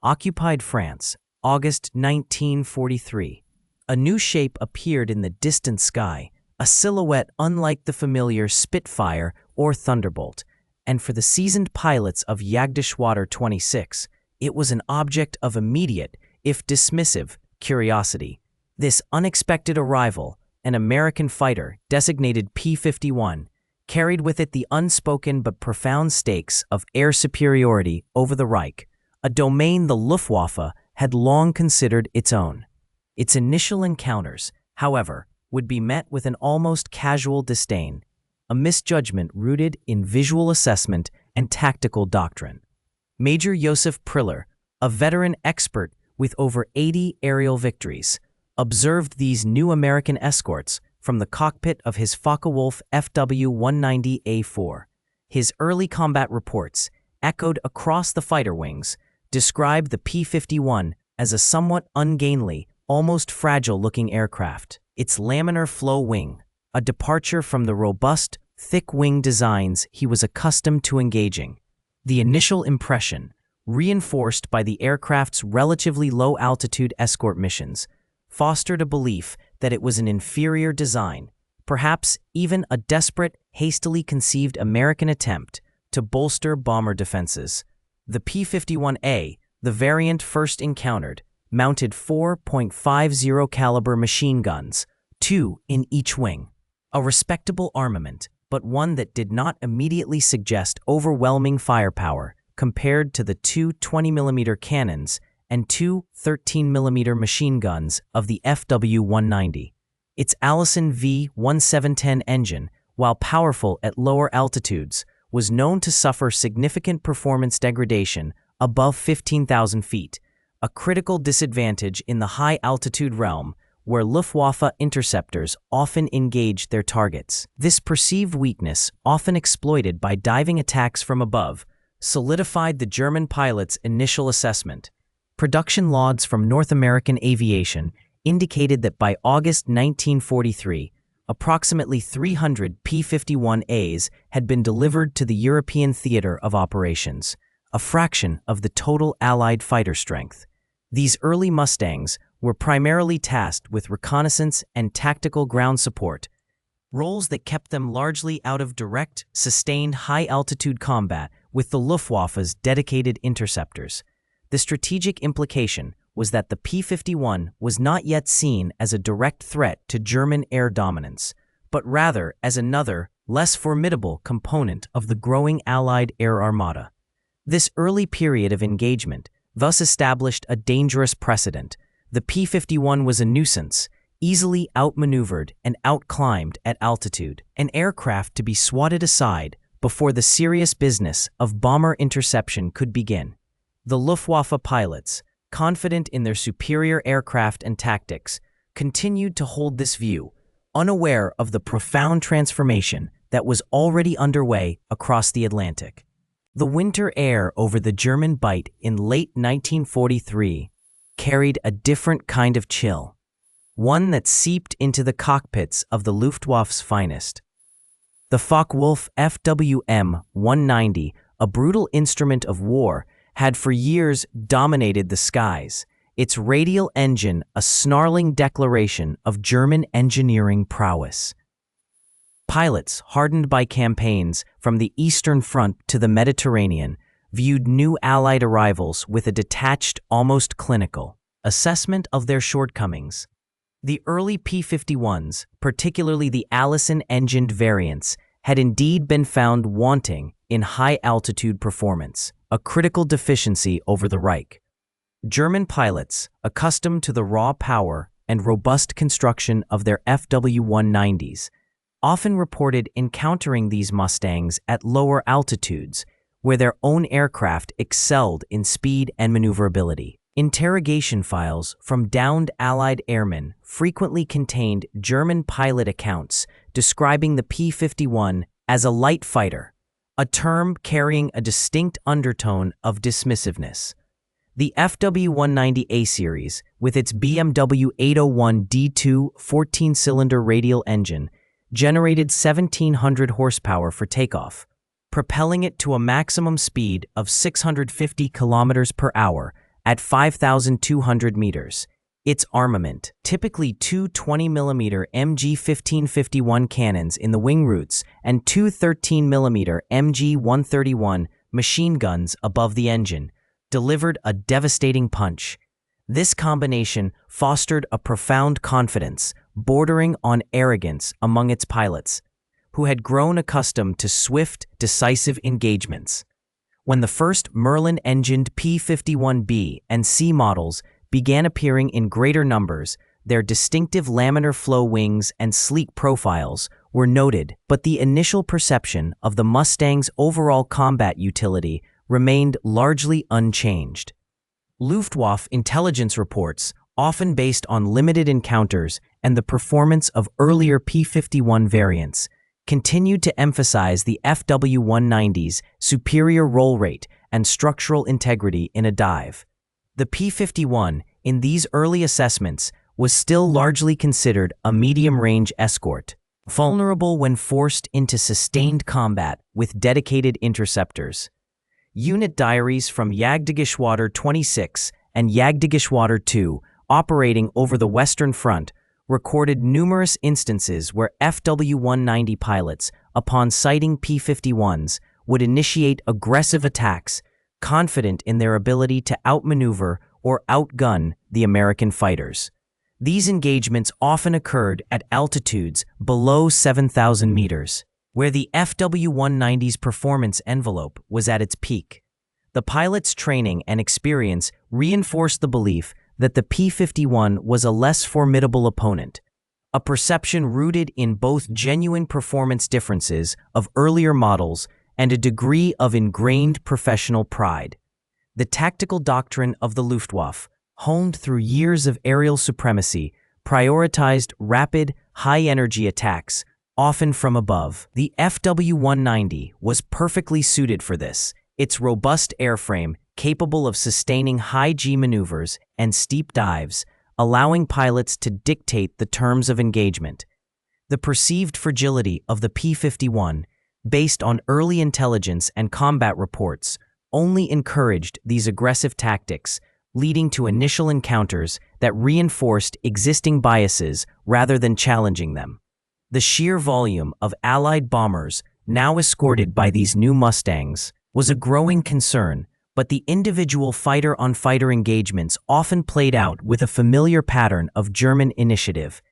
Occupied France, August 1943. A new shape appeared in the distant sky, a silhouette unlike the familiar Spitfire or Thunderbolt, and for the seasoned pilots of Jagdgeschwader 26, it was an object of immediate, if dismissive, curiosity. This unexpected arrival, an American fighter designated P-51, carried with it the unspoken but profound stakes of air superiority over the Reich, a domain the Luftwaffe had long considered its own. Its initial encounters, however, would be met with an almost casual disdain, a misjudgment rooted in visual assessment and tactical doctrine. Major Josef Priller, a veteran expert with over 80 aerial victories, observed these new American escorts from the cockpit of his Focke-Wulf FW-190A4. His early combat reports, echoed across the fighter wings, described the P-51 as a somewhat ungainly, almost fragile-looking aircraft. Its laminar flow wing, a departure from the robust, thick-wing designs he was accustomed to engaging. The initial impression, reinforced by the aircraft's relatively low-altitude escort missions, fostered a belief that it was an inferior design, perhaps even a desperate, hastily conceived American attempt to bolster bomber defenses. The P-51A, the variant first encountered, mounted 4.50 caliber machine guns, 2 in each wing. A respectable armament, but one that did not immediately suggest overwhelming firepower compared to the two 20mm cannons and two 13mm machine guns of the FW-190. Its Allison V-1710 engine, while powerful at lower altitudes, was known to suffer significant performance degradation above 15,000 feet, a critical disadvantage in the high-altitude realm where Luftwaffe interceptors often engaged their targets. This perceived weakness, often exploited by diving attacks from above, solidified the German pilots' initial assessment. Production logs from North American Aviation indicated that by August 1943, approximately 300 P-51As had been delivered to the European theater of operations, a fraction of the total Allied fighter strength. These early Mustangs were primarily tasked with reconnaissance and tactical ground support, roles that kept them largely out of direct, sustained high-altitude combat with the Luftwaffe's dedicated interceptors. The strategic implication was that the P-51 was not yet seen as a direct threat to German air dominance, but rather as another, less formidable component of the growing Allied air armada. This early period of engagement thus established a dangerous precedent. The P-51 was a nuisance, easily outmaneuvered and outclimbed at altitude, an aircraft to be swatted aside before the serious business of bomber interception could begin. The Luftwaffe pilots, confident in their superior aircraft and tactics, continued to hold this view, unaware of the profound transformation that was already underway across the Atlantic. The winter air over the German Bight in late 1943 carried a different kind of chill, one that seeped into the cockpits of the Luftwaffe's finest. The Focke-Wulf FWM-190, a brutal instrument of war, had for years dominated the skies, its radial engine a snarling declaration of German engineering prowess. Pilots, hardened by campaigns from the Eastern Front to the Mediterranean, viewed new Allied arrivals with a detached, almost clinical assessment of their shortcomings. The early P-51s, particularly the Allison-engined variants, had indeed been found wanting in high-altitude performance, a critical deficiency over the Reich. German pilots, accustomed to the raw power and robust construction of their FW-190s, often reported encountering these Mustangs at lower altitudes, where their own aircraft excelled in speed and maneuverability. Interrogation files from downed Allied airmen frequently contained German pilot accounts describing the P-51 as a light fighter, a term carrying a distinct undertone of dismissiveness. The FW-190A series, with its BMW 801D2 14-cylinder radial engine, generated 1,700 horsepower for takeoff, propelling it to a maximum speed of 650 kilometers per hour at 5,200 meters. Its armament, typically two 20mm MG-1551 cannons in the wing roots and two 13mm MG-131 machine guns above the engine, delivered a devastating punch. This combination fostered a profound confidence, bordering on arrogance among its pilots, who had grown accustomed to swift, decisive engagements. When the first Merlin-engined P-51B and C models began appearing in greater numbers, their distinctive laminar flow wings and sleek profiles were noted, but the initial perception of the Mustang's overall combat utility remained largely unchanged. Luftwaffe intelligence reports, often based on limited encounters and the performance of earlier P-51 variants, continued to emphasize the FW-190's superior roll rate and structural integrity in a dive. The P-51, in these early assessments, was still largely considered a medium-range escort, vulnerable when forced into sustained combat with dedicated interceptors. Unit diaries from Jagdgeschwader 26 and Jagdgeschwader 2, operating over the Western Front, recorded numerous instances where FW-190 pilots, upon sighting P-51s, would initiate aggressive attacks, confident in their ability to outmaneuver or outgun the American fighters. These engagements often occurred at altitudes below 7,000 meters, where the FW-190's performance envelope was at its peak. The pilots' training and experience reinforced the belief that the P-51 was a less formidable opponent, a perception rooted in both genuine performance differences of earlier models and a degree of ingrained professional pride. The tactical doctrine of the Luftwaffe, honed through years of aerial supremacy, prioritized rapid, high-energy attacks, often from above. The FW-190 was perfectly suited for this, its robust airframe capable of sustaining high-G maneuvers and steep dives, allowing pilots to dictate the terms of engagement. The perceived fragility of the P-51, based on early intelligence and combat reports, only encouraged these aggressive tactics, leading to initial encounters that reinforced existing biases rather than challenging them. The sheer volume of Allied bombers now escorted by these new Mustangs was a growing concern, but the individual fighter-on-fighter engagements often played out with a familiar pattern of German initiative.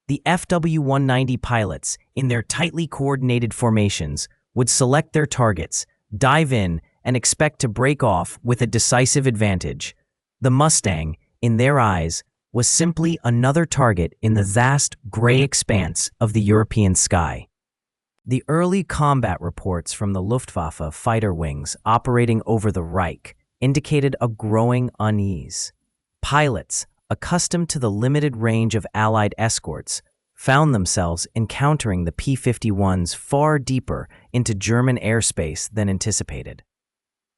The FW-190 pilots, in their tightly coordinated formations, would select their targets, dive in, and expect to break off with a decisive advantage. The Mustang, in their eyes, was simply another target in the vast gray expanse of the European sky. The early combat reports from the Luftwaffe fighter wings operating over the Reich indicated a growing unease. Pilots, accustomed to the limited range of Allied escorts, found themselves encountering the P-51s far deeper into German airspace than anticipated.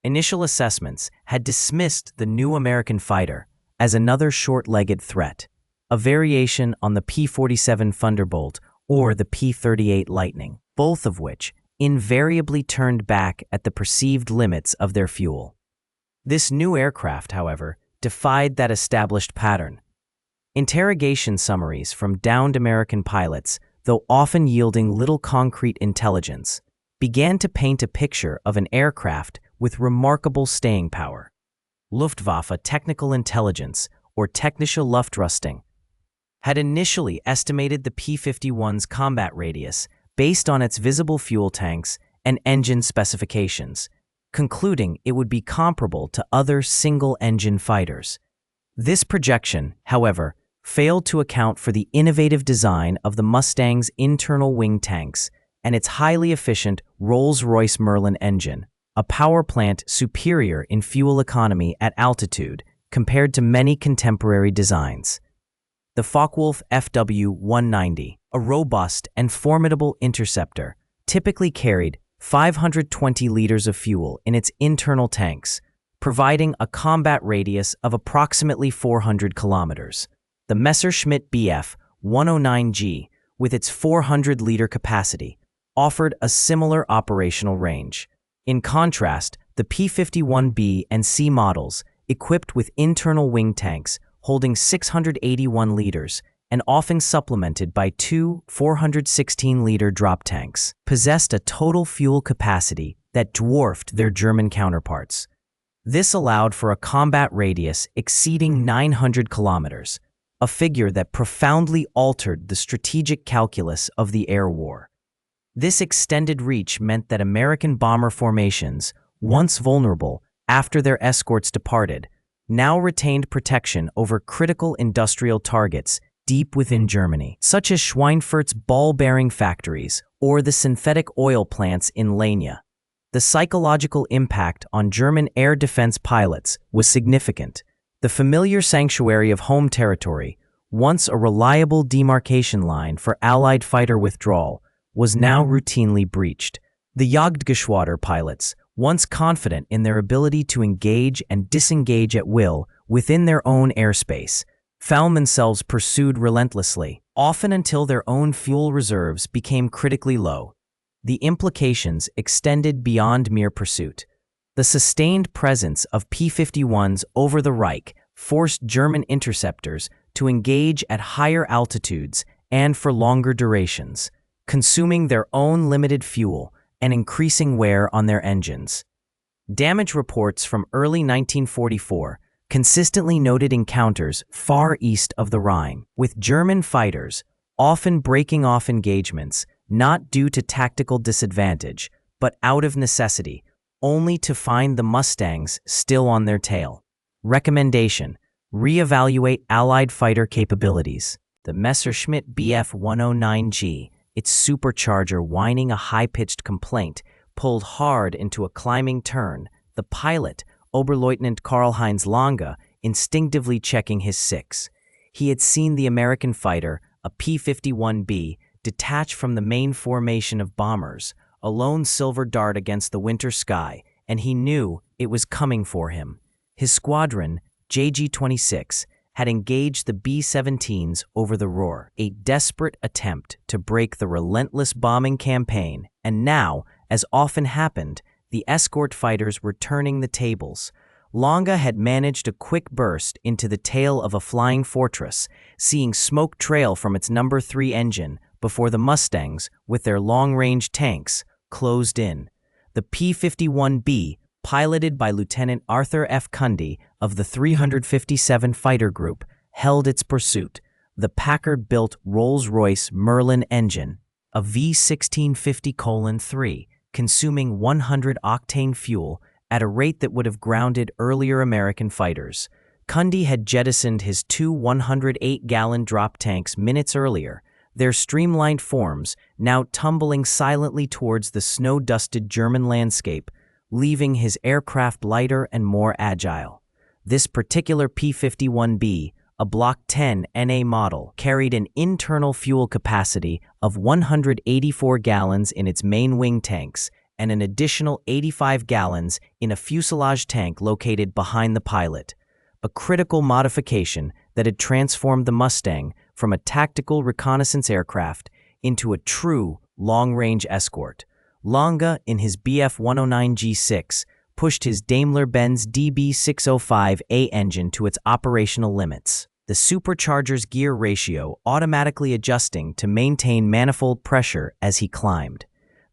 Initial assessments had dismissed the new American fighter as another short-legged threat, a variation on the P-47 Thunderbolt or the P-38 Lightning, both of which invariably turned back at the perceived limits of their fuel. This new aircraft, however, defied that established pattern. Interrogation summaries from downed American pilots, though often yielding little concrete intelligence, began to paint a picture of an aircraft with remarkable staying power. Luftwaffe Technical Intelligence, or Technische Luftrüstung, had initially estimated the P-51's combat radius based on its visible fuel tanks and engine specifications, concluding it would be comparable to other single-engine fighters. This projection, however, failed to account for the innovative design of the Mustang's internal wing tanks and its highly efficient Rolls-Royce Merlin engine, a power plant superior in fuel economy at altitude compared to many contemporary designs. The Focke-Wulf FW-190, a robust and formidable interceptor, typically carried 520 liters of fuel in its internal tanks, providing a combat radius of approximately 400 kilometers. The Messerschmitt Bf-109G, with its 400-liter capacity, offered a similar operational range. In contrast, the P-51B and C models, equipped with internal wing tanks holding 681 liters and often supplemented by two 416-liter drop tanks, possessed a total fuel capacity that dwarfed their German counterparts. This allowed for a combat radius exceeding 900 kilometers, a figure that profoundly altered the strategic calculus of the air war. This extended reach meant that American bomber formations, once vulnerable after their escorts departed, now retained protection over critical industrial targets deep within Germany, such as Schweinfurt's ball-bearing factories or the synthetic oil plants in Lenya. The psychological impact on German air defense pilots was significant. The familiar sanctuary of home territory, once a reliable demarcation line for Allied fighter withdrawal, was now routinely breached. The Jagdgeschwader pilots, once confident in their ability to engage and disengage at will within their own airspace, found themselves pursued relentlessly, often until their own fuel reserves became critically low. The implications extended beyond mere pursuit. The sustained presence of P-51s over the Reich forced German interceptors to engage at higher altitudes and for longer durations, consuming their own limited fuel and increasing wear on their engines. Damage reports from early 1944 consistently noted encounters far east of the Rhine, with German fighters often breaking off engagements not due to tactical disadvantage, but out of necessity, only to find the Mustangs still on their tail. Recommendation: reevaluate Allied fighter capabilities. The Messerschmitt Bf-109G, its supercharger whining a high-pitched complaint, pulled hard into a climbing turn, the pilot, Oberleutnant Karl-Heinz Lange, instinctively checking his six. He had seen the American fighter, a P-51B, detach from the main formation of bombers, a lone silver dart against the winter sky, and he knew it was coming for him. His squadron, JG-26, had engaged the B-17s over the Ruhr, a desperate attempt to break the relentless bombing campaign, and now, as often happened, the escort fighters were turning the tables. Lange had managed a quick burst into the tail of a flying fortress, seeing smoke trail from its No. 3 engine before the Mustangs, with their long-range tanks, closed in. The P-51B, piloted by Lieutenant Arthur F. Cundy of the 357 Fighter Group, held its pursuit. The Packard-built Rolls-Royce Merlin engine, a V1650:3, consuming 100-octane fuel at a rate that would have grounded earlier American fighters. Cundy had jettisoned his two 108-gallon drop tanks minutes earlier, their streamlined forms now tumbling silently towards the snow-dusted German landscape, leaving his aircraft lighter and more agile. This particular P-51B, a Block 10 NA model, carried an internal fuel capacity of 184 gallons in its main wing tanks and an additional 85 gallons in a fuselage tank located behind the pilot, a critical modification that had transformed the Mustang from a tactical reconnaissance aircraft into a true long-range escort. Lange, in his Bf-109G6, pushed his Daimler-Benz DB605A engine to its operational limits, the supercharger's gear ratio automatically adjusting to maintain manifold pressure as he climbed.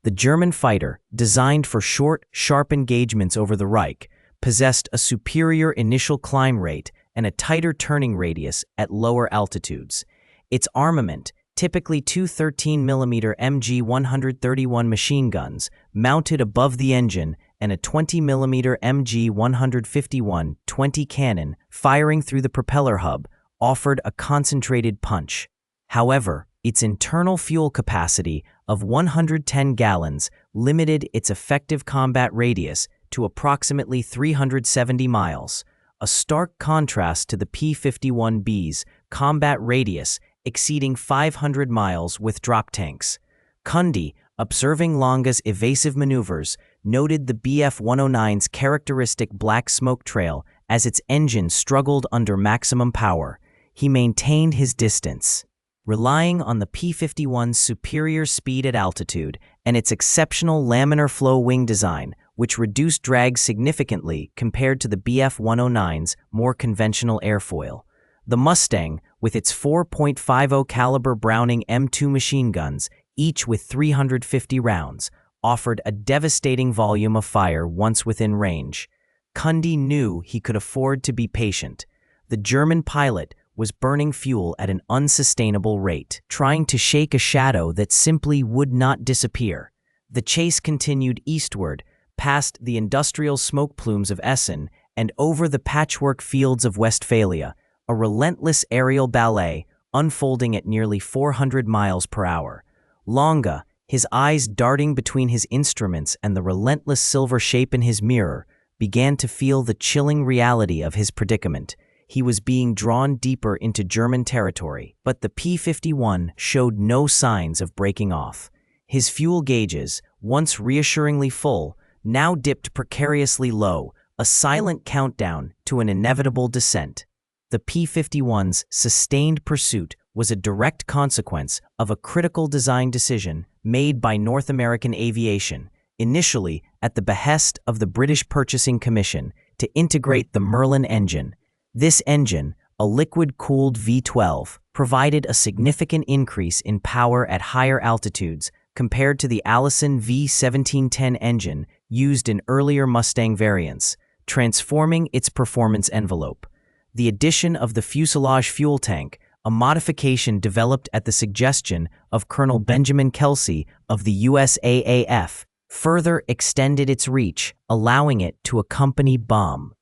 The German fighter, designed for short, sharp engagements over the Reich, possessed a superior initial climb rate and a tighter turning radius at lower altitudes. Its armament, typically two 13mm MG-131 machine guns mounted above the engine and a 20mm MG-151 20 cannon firing through the propeller hub, offered a concentrated punch. However, its internal fuel capacity of 110 gallons limited its effective combat radius to approximately 370 miles, a stark contrast to the P-51B's combat radius exceeding 500 miles with drop tanks. Cundy, observing Lange's evasive maneuvers, noted the Bf-109's characteristic black smoke trail as its engine struggled under maximum power. He maintained his distance, relying on the P-51's superior speed at altitude and its exceptional laminar flow wing design. which reduced drag significantly compared to the Bf-109's more conventional airfoil. The Mustang, with its 4.50 caliber Browning M2 machine guns, each with 350 rounds, offered a devastating volume of fire once within range. Cundy knew he could afford to be patient. The German pilot was burning fuel at an unsustainable rate, trying to shake a shadow that simply would not disappear. The chase continued eastward, past the industrial smoke plumes of Essen and over the patchwork fields of Westphalia, a relentless aerial ballet unfolding at nearly 400 miles per hour. Longa, his eyes darting between his instruments and the relentless silver shape in his mirror, began to feel the chilling reality of his predicament. He was being drawn deeper into German territory, but the P-51 showed no signs of breaking off. His fuel gauges, once reassuringly full, now dipped precariously low, a silent countdown to an inevitable descent. The P-51's sustained pursuit was a direct consequence of a critical design decision made by North American Aviation, initially at the behest of the British Purchasing Commission, to integrate the Merlin engine. This engine, a liquid-cooled V12, provided a significant increase in power at higher altitudes compared to the Allison V1710 engine used in earlier Mustang variants, transforming its performance envelope. The addition of the fuselage fuel tank, a modification developed at the suggestion of Colonel Benjamin Kelsey of the USAAF, further extended its reach, allowing it to accompany bombers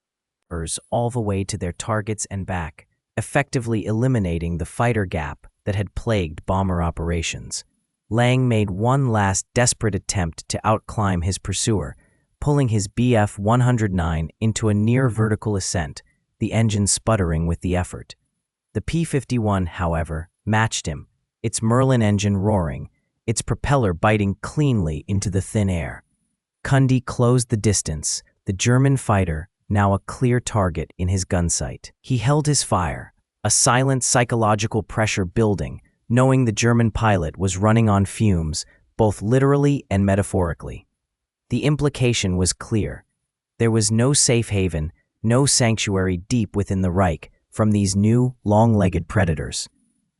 all the way to their targets and back, effectively eliminating the fighter gap that had plagued bomber operations. Lang made one last desperate attempt to outclimb his pursuer, pulling his Bf-109 into a near-vertical ascent, the engine sputtering with the effort. The P-51, however, matched him, its Merlin engine roaring, its propeller biting cleanly into the thin air. Cundy closed the distance, the German fighter now a clear target in his gun sight. He held his fire, a silent psychological pressure building, knowing the German pilot was running on fumes, both literally and metaphorically. The implication was clear. There was no safe haven, no sanctuary deep within the Reich from these new, long-legged predators.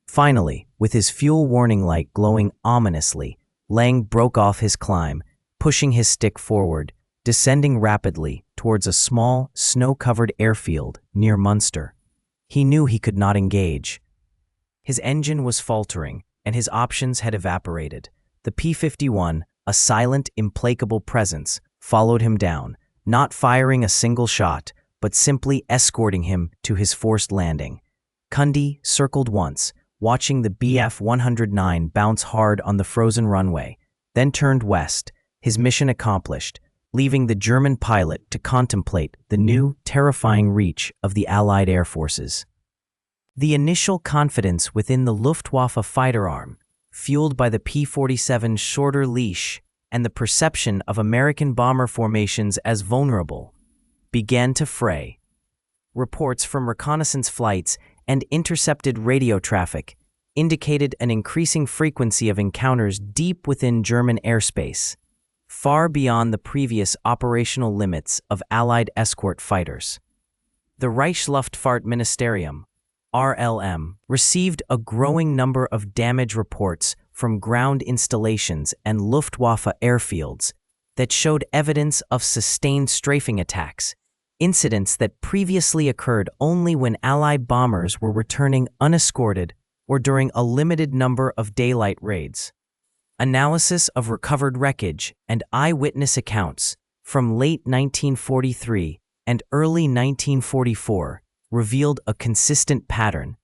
Finally, with his fuel warning light glowing ominously, Lang broke off his climb, pushing his stick forward, descending rapidly towards a small, snow-covered airfield near Munster. He knew he could not engage. His engine was faltering, and his options had evaporated. The P-51, a silent, implacable presence, followed him down, not firing a single shot, but simply escorting him to his forced landing. Cundy circled once, watching the Bf-109 bounce hard on the frozen runway, then turned west, his mission accomplished, leaving the German pilot to contemplate the new, terrifying reach of the Allied air forces. The initial confidence within the Luftwaffe fighter arm, fueled by the P-47's shorter leash and the perception of American bomber formations as vulnerable, began to fray. Reports from reconnaissance flights and intercepted radio traffic indicated an increasing frequency of encounters deep within German airspace, far beyond the previous operational limits of Allied escort fighters. The Reichsluftfahrtministerium, RLM, received a growing number of damage reports from ground installations and Luftwaffe airfields that showed evidence of sustained strafing attacks, incidents that previously occurred only when Allied bombers were returning unescorted or during a limited number of daylight raids. Analysis of recovered wreckage and eyewitness accounts from late 1943 and early 1944 revealed a consistent pattern.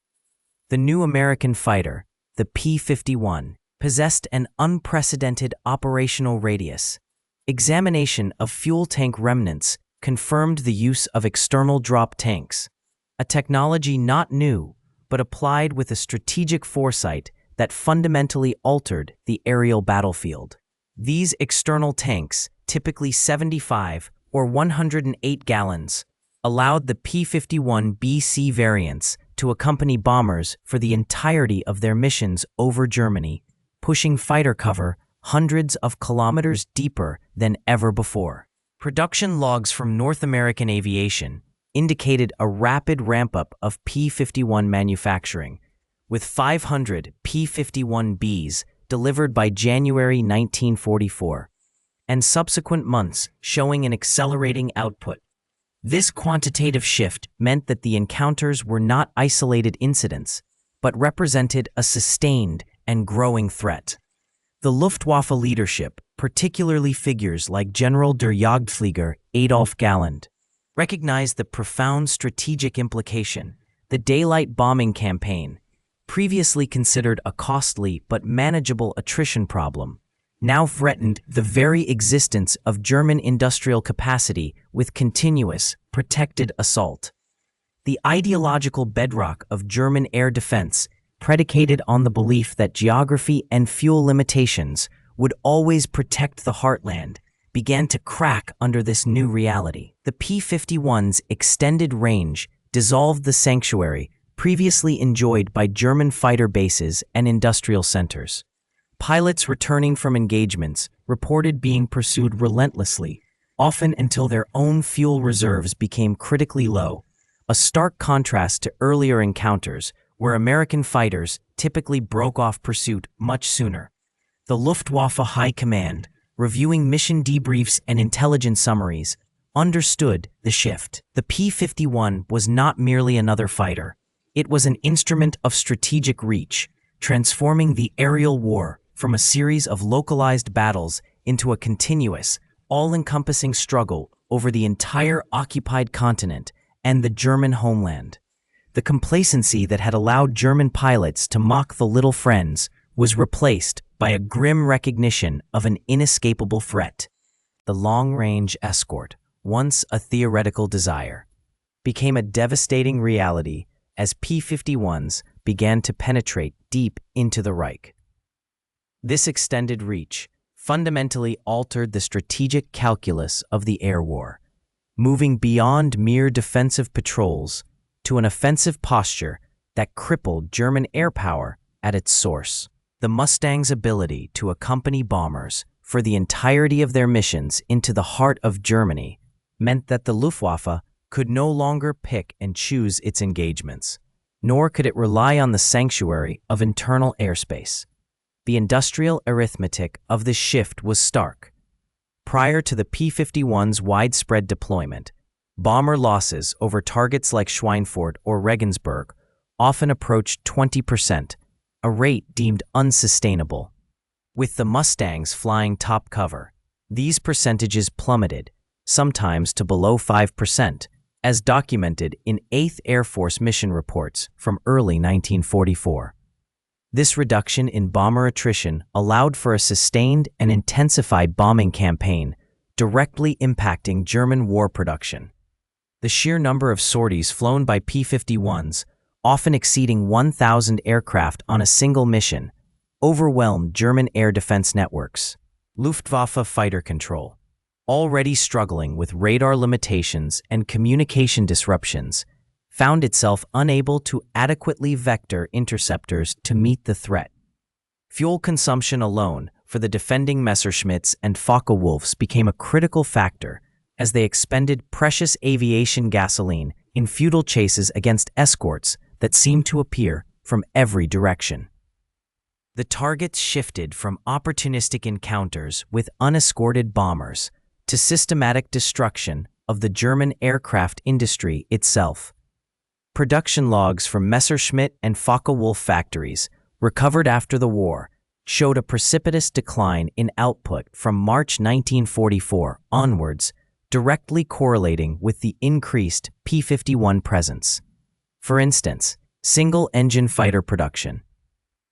The new American fighter, the P-51, possessed an unprecedented operational radius. Examination of fuel tank remnants confirmed the use of external drop tanks, a technology not new but applied with a strategic foresight that fundamentally altered the aerial battlefield. These external tanks, typically 75 or 108 gallons, allowed the P-51 BC variants to accompany bombers for the entirety of their missions over Germany, pushing fighter cover hundreds of kilometers deeper than ever before. Production logs from North American Aviation indicated a rapid ramp-up of P-51 manufacturing, with 500 P-51Bs delivered by January 1944, and subsequent months showing an accelerating output. This quantitative shift meant that the encounters were not isolated incidents, but represented a sustained and growing threat. The Luftwaffe leadership, particularly figures like General der Jagdflieger Adolf Galland, recognized the profound strategic implication. The daylight bombing campaign, previously considered a costly but manageable attrition problem, now threatened the very existence of German industrial capacity with continuous, protected assault. The ideological bedrock of German air defense, predicated on the belief that geography and fuel limitations would always protect the heartland, began to crack under this new reality. The P-51's extended range dissolved the sanctuary previously enjoyed by German fighter bases and industrial centers. Pilots returning from engagements reported being pursued relentlessly, often until their own fuel reserves became critically low, a stark contrast to earlier encounters where American fighters typically broke off pursuit much sooner. The Luftwaffe High Command, reviewing mission debriefs and intelligence summaries, understood the shift. The P-51 was not merely another fighter. It was an instrument of strategic reach, transforming the aerial war from a series of localized battles into a continuous, all-encompassing struggle over the entire occupied continent and the German homeland. The complacency that had allowed German pilots to mock the little friends was replaced by a grim recognition of an inescapable threat. The long-range escort, once a theoretical desire, became a devastating reality as P-51s began to penetrate deep into the Reich. This extended reach fundamentally altered the strategic calculus of the air war, moving beyond mere defensive patrols to an offensive posture that crippled German air power at its source. The Mustangs' ability to accompany bombers for the entirety of their missions into the heart of Germany meant that the Luftwaffe could no longer pick and choose its engagements, nor could it rely on the sanctuary of internal airspace. The industrial arithmetic of this shift was stark. Prior to the P-51's widespread deployment, bomber losses over targets like Schweinfurt or Regensburg often approached 20%, a rate deemed unsustainable. With the Mustangs flying top cover, these percentages plummeted, sometimes to below 5%, as documented in 8th Air Force mission reports from early 1944. This reduction in bomber attrition allowed for a sustained and intensified bombing campaign, directly impacting German war production. The sheer number of sorties flown by P-51s, often exceeding 1,000 aircraft on a single mission, overwhelmed German air defense networks. Luftwaffe fighter control, already struggling with radar limitations and communication disruptions, found itself unable to adequately vector interceptors to meet the threat. Fuel consumption alone for the defending Messerschmitts and Focke-Wulfs became a critical factor as they expended precious aviation gasoline in futile chases against escorts that seemed to appear from every direction. The targets shifted from opportunistic encounters with unescorted bombers to systematic destruction of the German aircraft industry itself. Production logs from Messerschmitt and Focke-Wulf factories, recovered after the war, showed a precipitous decline in output from March 1944 onwards, directly correlating with the increased P-51 presence. For instance, single-engine fighter production,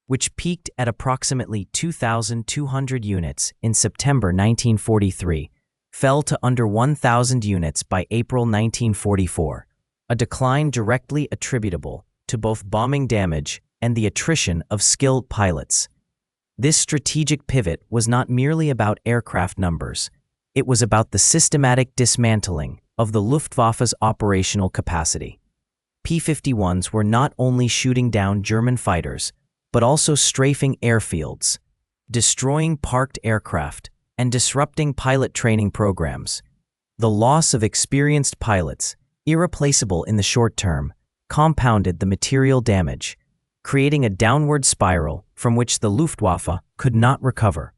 which peaked at approximately 2,200 units in September 1943, fell to under 1,000 units by April 1944, a decline directly attributable to both bombing damage and the attrition of skilled pilots. This strategic pivot was not merely about aircraft numbers. It was about the systematic dismantling of the Luftwaffe's operational capacity. P-51s were not only shooting down German fighters, but also strafing airfields, destroying parked aircraft, and disrupting pilot training programs, The loss of experienced pilots, irreplaceable in the short term, compounded the material damage, creating a downward spiral from which the Luftwaffe could not recover.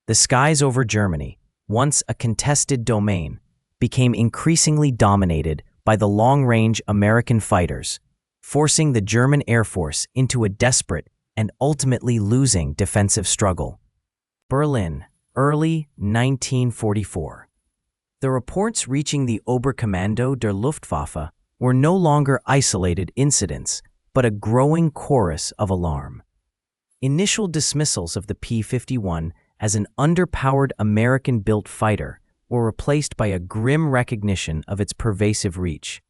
The skies over Germany, once a contested domain, became increasingly dominated by the long-range American fighters, forcing the German Air Force into a desperate and ultimately losing defensive struggle. Berlin, early 1944. The reports reaching the Oberkommando der Luftwaffe were no longer isolated incidents, but a growing chorus of alarm. Initial dismissals of the P-51 as an underpowered American-built fighter were replaced by a grim recognition of its pervasive reach.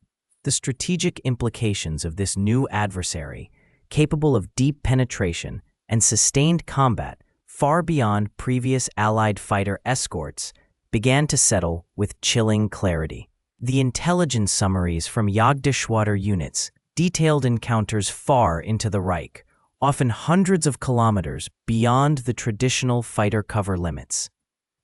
The strategic implications of this new adversary, capable of deep penetration and sustained combat far beyond previous Allied fighter escorts, began to settle with chilling clarity. The intelligence summaries from Jagdgeschwader units detailed encounters far into the Reich, often hundreds of kilometers beyond the traditional fighter cover limits.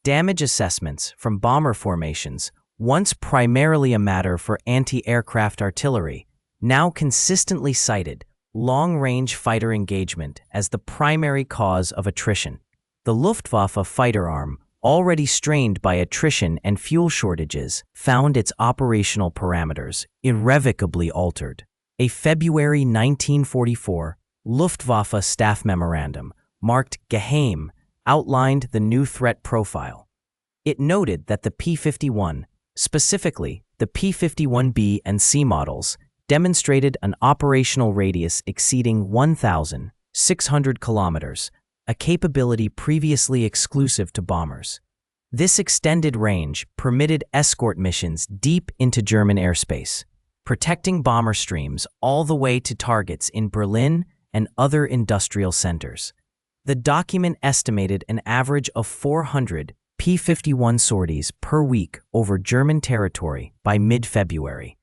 Damage assessments from bomber formations, once primarily a matter for anti-aircraft artillery, now consistently cited long-range fighter engagement as the primary cause of attrition. The Luftwaffe fighter arm, already strained by attrition and fuel shortages, found its operational parameters irrevocably altered. A February 1944 Luftwaffe staff memorandum, marked Geheim, outlined the new threat profile. It noted that the P-51, specifically the P-51B and C models, demonstrated an operational radius exceeding 1,600 kilometers, a capability previously exclusive to bombers. This extended range permitted escort missions deep into German airspace, protecting bomber streams all the way to targets in Berlin and other industrial centers. The document estimated an average of 400 P-51 sorties per week over German territory by mid-February.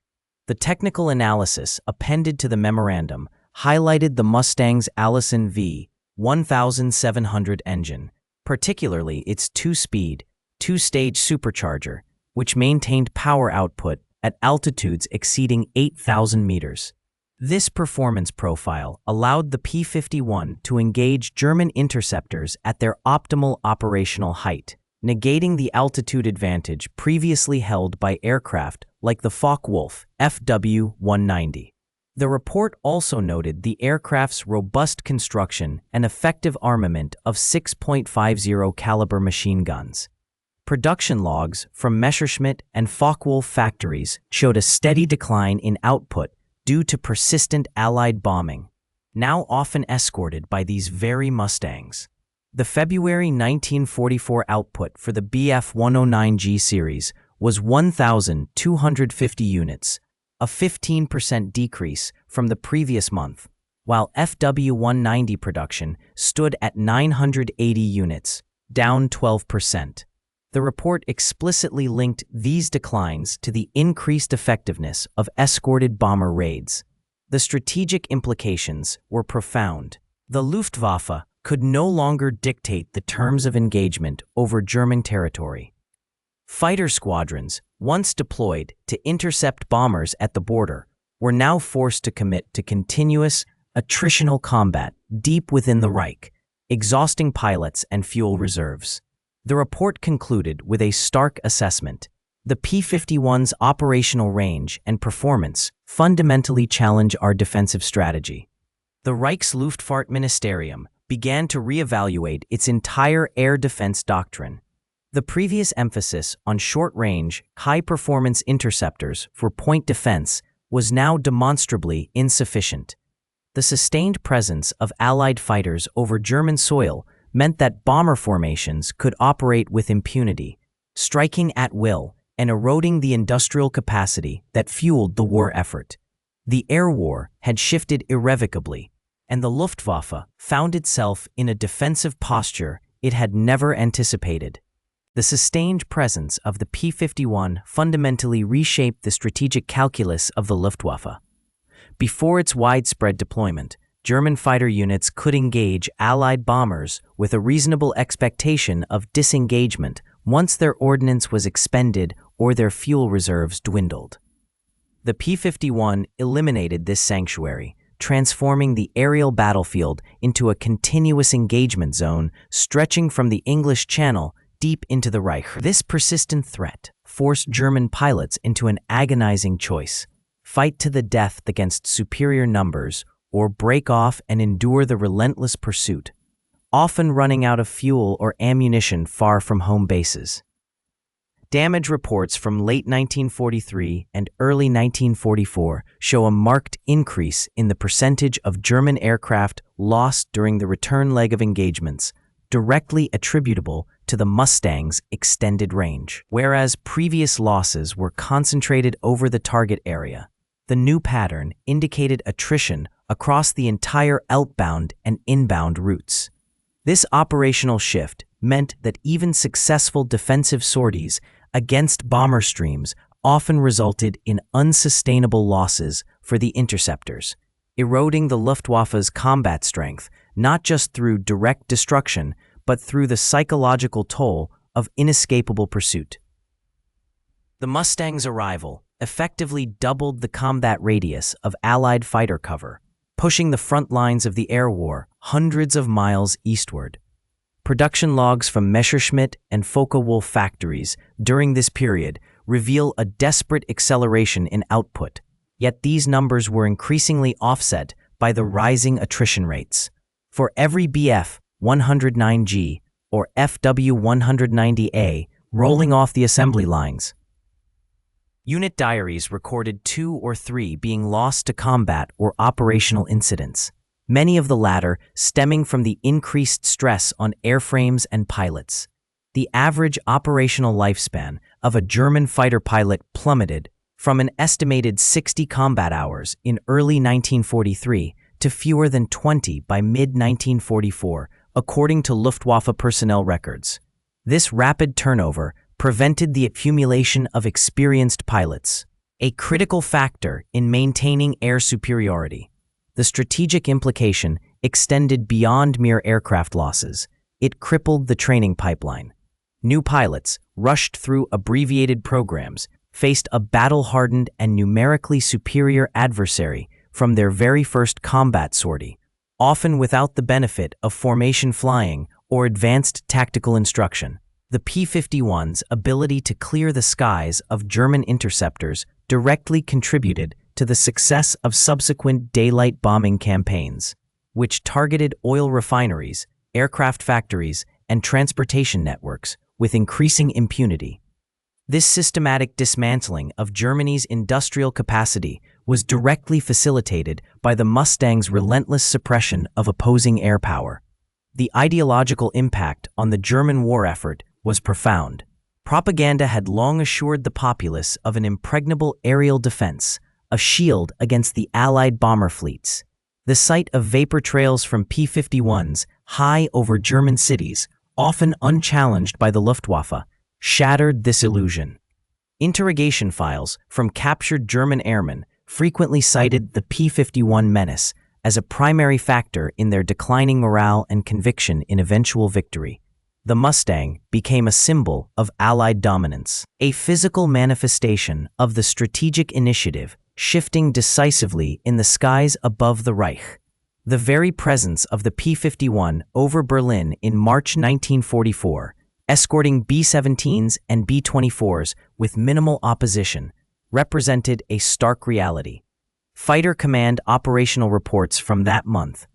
The technical analysis appended to the memorandum highlighted the Mustang's Allison V1700 engine, particularly its two-speed, two-stage supercharger, which maintained power output at altitudes exceeding 8,000 meters. This performance profile allowed the P-51 to engage German interceptors at their optimal operational height, negating the altitude advantage previously held by aircraft like the Focke-Wulf FW-190. The report also noted the aircraft's robust construction and effective armament of 6.50 caliber machine guns. Production logs from Messerschmitts and Focke-Wulf factories showed a steady decline in output due to persistent Allied bombing, now often escorted by these very Mustangs. The February 1944 output for the Bf-109G series was 1,250 units, a 15% decrease from the previous month, while FW-190 production stood at 980 units, down 12%. The report explicitly linked these declines to the increased effectiveness of escorted bomber raids. The strategic implications were profound. The Luftwaffe could no longer dictate the terms of engagement over German territory. Fighter squadrons, once deployed to intercept bombers at the border, were now forced to commit to continuous, attritional combat deep within the Reich, exhausting pilots and fuel reserves. The report concluded with a stark assessment. The P-51's operational range and performance fundamentally challenge our defensive strategy. The Reich's Luftfahrtministerium began to reevaluate its entire air defense doctrine. The previous emphasis on short-range, high-performance interceptors for point defense was now demonstrably insufficient. The sustained presence of Allied fighters over German soil meant that bomber formations could operate with impunity, striking at will and eroding the industrial capacity that fueled the war effort. The air war had shifted irrevocably, and the Luftwaffe found itself in a defensive posture it had never anticipated. The sustained presence of the P-51 fundamentally reshaped the strategic calculus of the Luftwaffe. Before its widespread deployment, German fighter units could engage Allied bombers with a reasonable expectation of disengagement once their ordnance was expended or their fuel reserves dwindled. The P-51 eliminated this sanctuary, transforming the aerial battlefield into a continuous engagement zone stretching from the English Channel deep into the Reich. This persistent threat forced German pilots into an agonizing choice: fight to the death against superior numbers or break off and endure the relentless pursuit, often running out of fuel or ammunition far from home bases. Damage reports from late 1943 and early 1944 show a marked increase in the percentage of German aircraft lost during the return leg of engagements, directly attributable to the Mustang's extended range. Whereas previous losses were concentrated over the target area, the new pattern indicated attrition across the entire outbound and inbound routes. This operational shift meant that even successful defensive sorties against bomber streams often resulted in unsustainable losses for the interceptors, eroding the Luftwaffe's combat strength not just through direct destruction, but through the psychological toll of inescapable pursuit. The Mustang's arrival effectively doubled the combat radius of Allied fighter cover, pushing the front lines of the air war hundreds of miles eastward. Production logs from Messerschmitts and Focke-Wulfs factories during this period reveal a desperate acceleration in output, yet these numbers were increasingly offset by the rising attrition rates. For every Bf-109G or FW-190A rolling off the assembly lines, unit diaries recorded 2 or 3 being lost to combat or operational incidents, many of the latter stemming from the increased stress on airframes and pilots. The average operational lifespan of a German fighter pilot plummeted from an estimated 60 combat hours in early 1943 to fewer than 20 by mid-1944, according to Luftwaffe personnel records. This rapid turnover prevented the accumulation of experienced pilots, a critical factor in maintaining air superiority. The strategic implication extended beyond mere aircraft losses. It crippled the training pipeline. New pilots, rushed through abbreviated programs, faced a battle-hardened and numerically superior adversary from their very first combat sortie, often without the benefit of formation flying or advanced tactical instruction. The P-51's ability to clear the skies of German interceptors directly contributed to the success of subsequent daylight bombing campaigns, which targeted oil refineries, aircraft factories, and transportation networks with increasing impunity. This systematic dismantling of Germany's industrial capacity was directly facilitated by the Mustang's relentless suppression of opposing air power. The ideological impact on the German war effort was profound. Propaganda had long assured the populace of an impregnable aerial defense, a shield against the Allied bomber fleets. The sight of vapor trails from P-51s high over German cities, often unchallenged by the Luftwaffe, shattered this illusion. Interrogation files from captured German airmen frequently cited the P-51 menace as a primary factor in their declining morale and conviction in eventual victory. The Mustang became a symbol of Allied dominance, a physical manifestation of the strategic initiative shifting decisively in the skies above the Reich. The very presence of the P-51 over Berlin in March 1944, escorting B-17s and B-24s with minimal opposition, represented a stark reality. Fighter Command operational reports from that month